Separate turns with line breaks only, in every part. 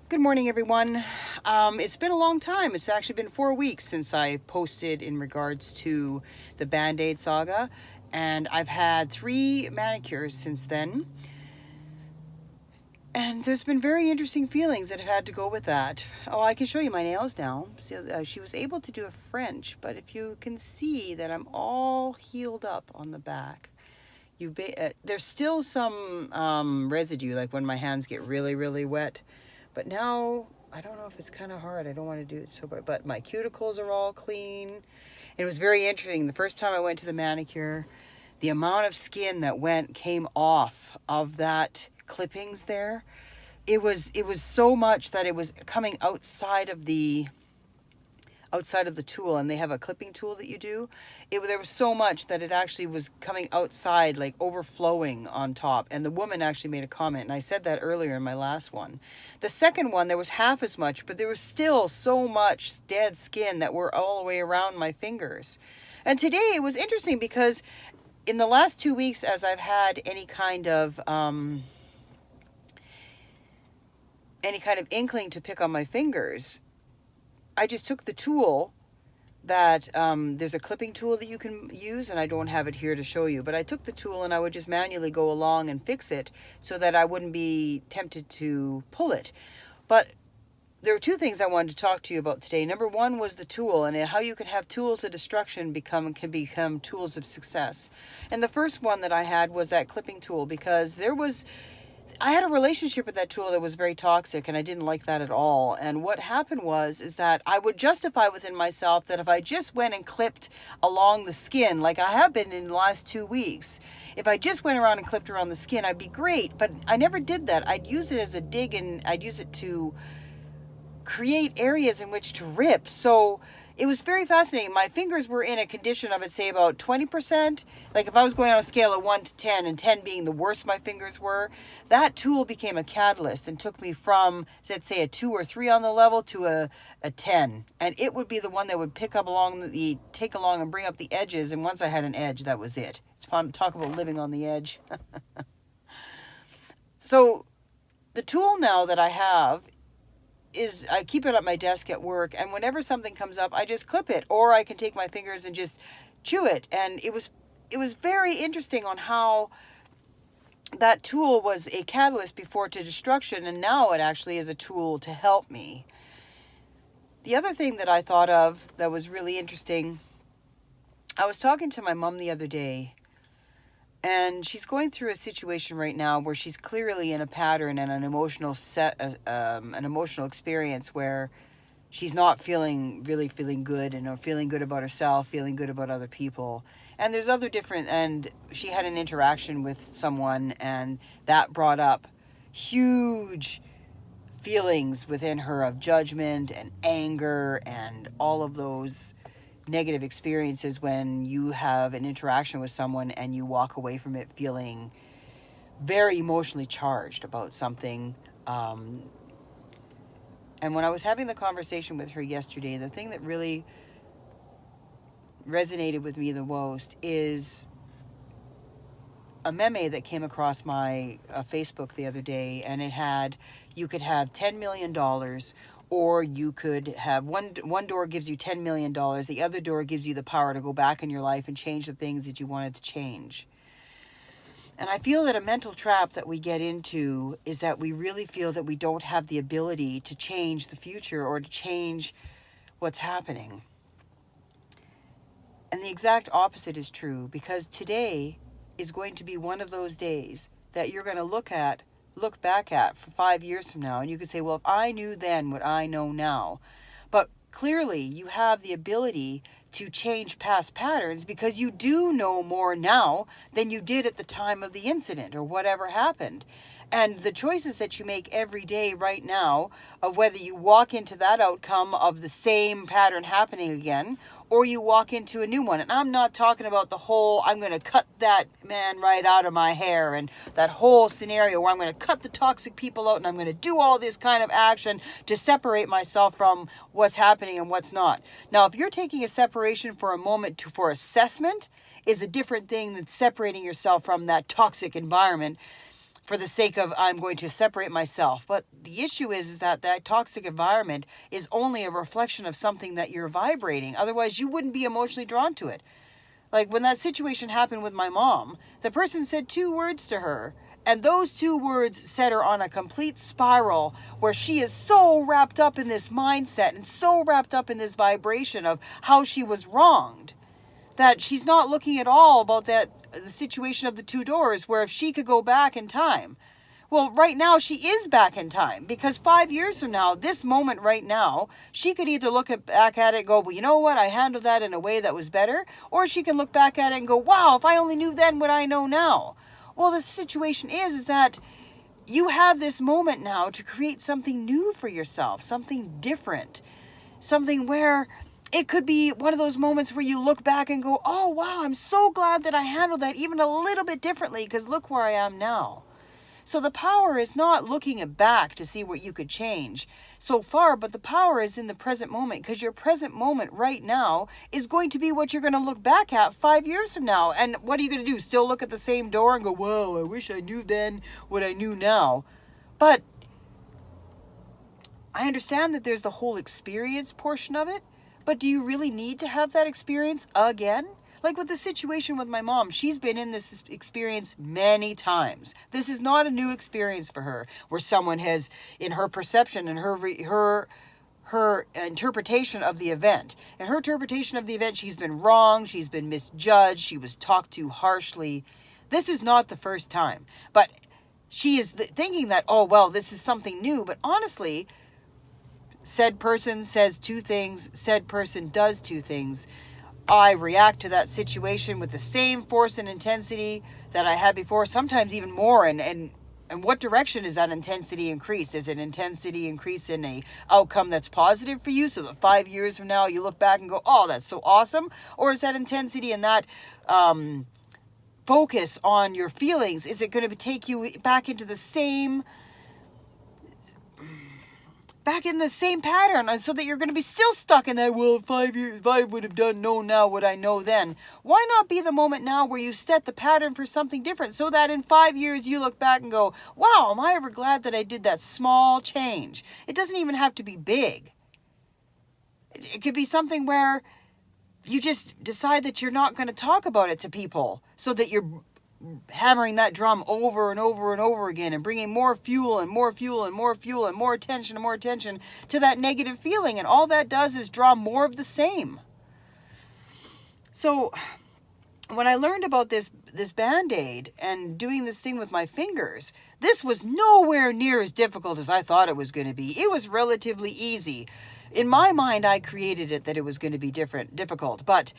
Good morning, everyone. It's been a long time. It's actually been 4 weeks since I posted in regards to the Bandaid Saga, and I've had 3 manicures since then. And there's been very interesting feelings that have had to go with that. Oh, I can show you my nails now. So, she was able to do a French, but if you can see that I'm all healed up on the back. There's still some residue, like when my hands get really, really wet. But now, I don't know if it's kind of hard. I don't want to do it so bad. But my cuticles are all clean. It was very interesting. The first time I went to the manicure, the amount of skin that came off of that clippings there, it was so much that it was coming outside of the tool, and they have a clipping tool that you do. There was so much that it actually was coming outside, like overflowing on top. And the woman actually made a comment, and I said that earlier in my last one. The second one, there was half as much, but there was still so much dead skin that were all the way around my fingers. And today it was interesting because in the last 2 weeks, as I've had any kind of inkling to pick on my fingers, I just took the tool that, there's a clipping tool that you can use, and I don't have it here to show you, but I took the tool and I would just manually go along and fix it so that I wouldn't be tempted to pull it. But there are two things I wanted to talk to you about today. Number one was the tool, and how you can have tools of destruction can become tools of success. And the first one that I had was that clipping tool, because I had a relationship with that tool that was very toxic, and I didn't like that at all. And what happened is that I would justify within myself that if I just went and clipped along the skin, like I have been in the last 2 weeks, if I just went around and clipped around the skin, I'd be great. But I never did that. I'd use it as a dig, and I'd use it to create areas in which to rip. So it was very fascinating. My fingers were in a condition of, say, about 20%. Like if I was going on a scale of 1 to 10, and 10 being the worst my fingers were, that tool became a catalyst and took me from, let's say, a 2 or 3 on the level to a 10. And it would be the one that would take along and bring up the edges. And once I had an edge, that was it. It's fun to talk about living on the edge. So the tool now that I have is I keep it at my desk at work, and whenever something comes up, I just clip it, or I can take my fingers and just chew it. And it was very interesting on how that tool was a catalyst before to destruction, and now it actually is a tool to help me. The other thing that I thought of that was really interesting, I was talking to my mom the other day, and she's going through a situation right now where she's clearly in a pattern and an emotional experience where she's not feeling good, and feeling good about herself, feeling good about other people. And there's and she had an interaction with someone, and that brought up huge feelings within her of judgment and anger and all of those negative experiences when you have an interaction with someone and you walk away from it feeling very emotionally charged about something. And when I was having the conversation with her yesterday, the thing that really resonated with me the most is a meme that came across my Facebook the other day, and you could have $10 million, or you could have one door gives you $10 million. The other door gives you the power to go back in your life and change the things that you wanted to change. And I feel that a mental trap that we get into is that we really feel that we don't have the ability to change the future or to change what's happening. And the exact opposite is true, because today is going to be one of those days that you're going to look back at for 5 years from now, and you could say, well, if I knew then what I know now. But clearly you have the ability to change past patterns, because you do know more now than you did at the time of the incident or whatever happened. And the choices that you make every day right now, of whether you walk into that outcome of the same pattern happening again, or you walk into a new one. And I'm not talking about the whole, I'm going to cut that man right out of my hair, and that whole scenario where I'm going to cut the toxic people out and I'm going to do all this kind of action to separate myself from what's happening and what's not. Now, if you're taking a separation for a moment for assessment, is a different thing than separating yourself from that toxic environment for the sake of I'm going to separate myself. But the issue is that that toxic environment is only a reflection of something that you're vibrating. Otherwise, you wouldn't be emotionally drawn to it. Like when that situation happened with my mom, the person said 2 words to her, and those 2 words set her on a complete spiral where she is so wrapped up in this mindset and so wrapped up in this vibration of how she was wronged that she's not looking at all about the situation of the 2 doors, where if she could go back in time. Well, right now she is back in time, because 5 years from now, this moment right now, she could either back at it and go, well, you know what, I handled that in a way that was better, or she can look back at it and go, wow, if I only knew then what I know now. Well, the situation is that you have this moment now to create something new for yourself, something different, something where it could be one of those moments where you look back and go, oh, wow, I'm so glad that I handled that even a little bit differently, because look where I am now. So the power is not looking back to see what you could change so far, but the power is in the present moment, because your present moment right now is going to be what you're going to look back at 5 years from now. And what are you going to do? Still look at the same door and go, whoa, I wish I knew then what I knew now. But I understand that there's the whole experience portion of it. But do you really need to have that experience again? Like with the situation with my mom, she's been in this experience many times. This is not a new experience for her, where someone has, in her perception and her interpretation of the event. In her interpretation of the event, she's been wrong, she's been misjudged, she was talked to harshly. This is not the first time. But she is thinking that, oh, well, this is something new. But honestly, said person says 2 things, said person does 2 things. I react to that situation with the same force and intensity that I had before, sometimes even more. And what direction is that intensity increase? Is it intensity increase in a outcome that's positive for you, so that 5 years from now you look back and go, oh, that's so awesome? Or is that intensity and that focus on your feelings, is it going to take you back into the same pattern, and so that you're going to be still stuck in that, well, 5 years, if I would have known now what I know then. Why not be the moment now where you set the pattern for something different, so that in 5 years you look back and go, wow, am I ever glad that I did that small change? It doesn't even have to be big. It could be something where you just decide that you're not going to talk about it to people, so that you're hammering that drum over and over and over again, and bringing more fuel and more fuel and more fuel and more attention to that negative feeling. And all that does is draw more of the same. So when I learned about this Band-Aid and doing this thing with my fingers, this was nowhere near as difficult as I thought it was going to be. It was relatively easy. In my mind, I created it that it was going to be difficult. But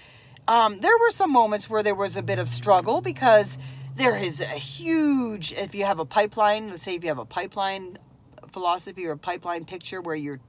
there were some moments where there was a bit of struggle, because there is a huge, if you have a pipeline, let's say if you have a pipeline philosophy or a pipeline picture where you're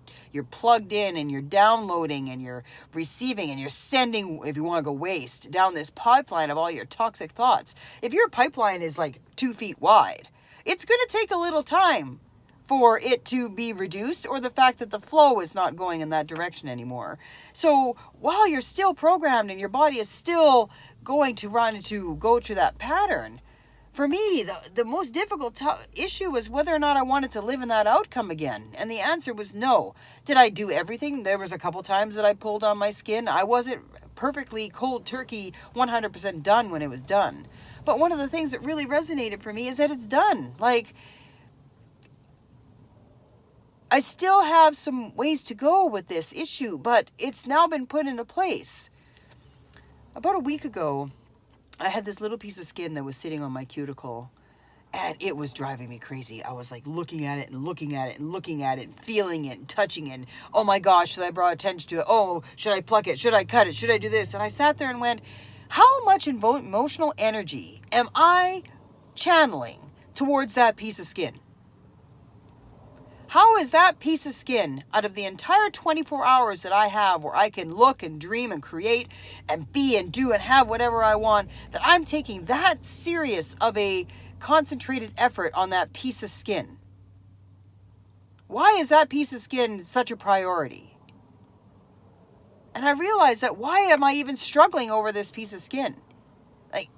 plugged in and you're downloading and you're receiving and you're sending, if you want to go waste, down this pipeline of all your toxic thoughts. If your pipeline is like 2 feet wide, it's going to take a little time for it to be reduced, or the fact that the flow is not going in that direction anymore. So while you're still programmed and your body is still going to go to that pattern, for me, the most difficult issue was whether or not I wanted to live in that outcome again. And the answer was no. Did I do everything? There was a couple times that I pulled on my skin. I wasn't perfectly cold turkey 100% done when it was done. But one of the things that really resonated for me is that it's done. Like, I still have some ways to go with this issue, but it's now been put into place. About a week ago, I had this little piece of skin that was sitting on my cuticle, and it was driving me crazy. I was like looking at it and looking at it and looking at it and feeling it and touching it. And, oh my gosh, should I draw attention to it? Oh, should I pluck it? Should I cut it? Should I do this? And I sat there and went, how much emotional energy am I channeling towards that piece of skin? How is that piece of skin, out of the entire 24 hours that I have where I can look and dream and create and be and do and have whatever I want, that I'm taking that serious of a concentrated effort on that piece of skin? Why is that piece of skin such a priority? And I realized that, why am I even struggling over this piece of skin? Like,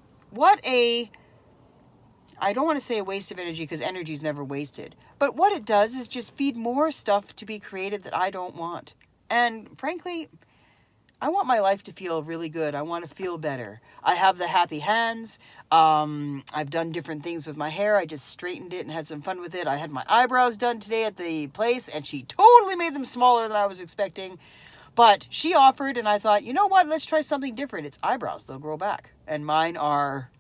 I don't want to say a waste of energy because energy is never wasted. But what it does is just feed more stuff to be created that I don't want. And frankly, I want my life to feel really good. I want to feel better. I have the happy hands. I've done different things with my hair. I just straightened it and had some fun with it. I had my eyebrows done today at the place, and she totally made them smaller than I was expecting. But she offered, and I thought, you know what? Let's try something different. It's eyebrows. They'll grow back. And mine are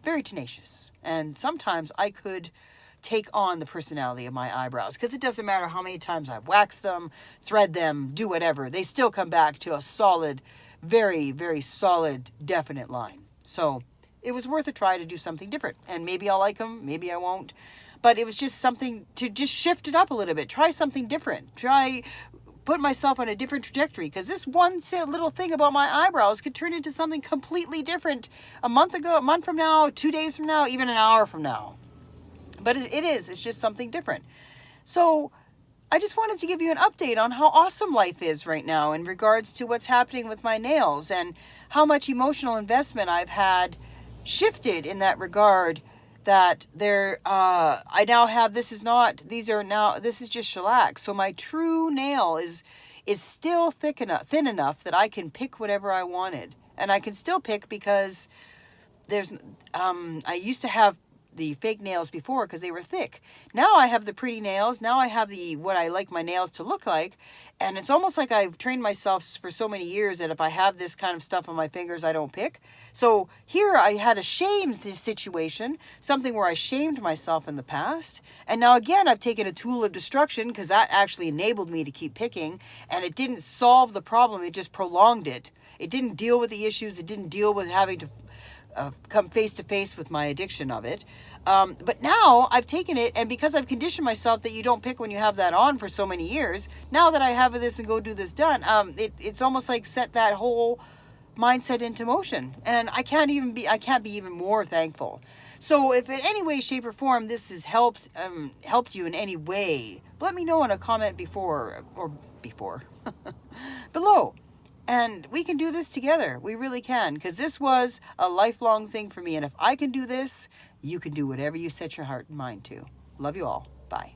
very tenacious. And sometimes I could take on the personality of my eyebrows because it doesn't matter how many times I wax them, thread them, do whatever. They still come back to a solid, very, very solid, definite line. So it was worth a try to do something different. And maybe I'll like them, maybe I won't. But it was just something to just shift it up a little bit. Try something different. Put myself on a different trajectory, because this one little thing about my eyebrows could turn into something completely different a month from now, 2 days from now, even an hour from now. But it's just something different. So I just wanted to give you an update on how awesome life is right now in regards to what's happening with my nails and how much emotional investment I've had shifted in that regard. That I now have, this is just shellac. So my true nail is still thin enough that I can pick whatever I wanted. And I can still pick because I used to have the fake nails before because they were thick. Now I have the pretty nails. Now I have what I like my nails to look like. And it's almost like I've trained myself for so many years that if I have this kind of stuff on my fingers, I don't pick. So here I had a shame situation, something where I shamed myself in the past. And now again, I've taken a tool of destruction because that actually enabled me to keep picking. And it didn't solve the problem. It just prolonged it. It didn't deal with the issues. It didn't deal with having to come face to face with my addiction of it. But now I've taken it, and because I've conditioned myself that you don't pick when you have that on for so many years, now that I have this and go do this done, it's almost like set that whole mindset into motion. And I can't be even more thankful. So if in any way, shape, or form this has helped you in any way, let me know in a comment below. And we can do this together. We really can, because this was a lifelong thing for me. And if I can do this, you can do whatever you set your heart and mind to. Love you all. Bye.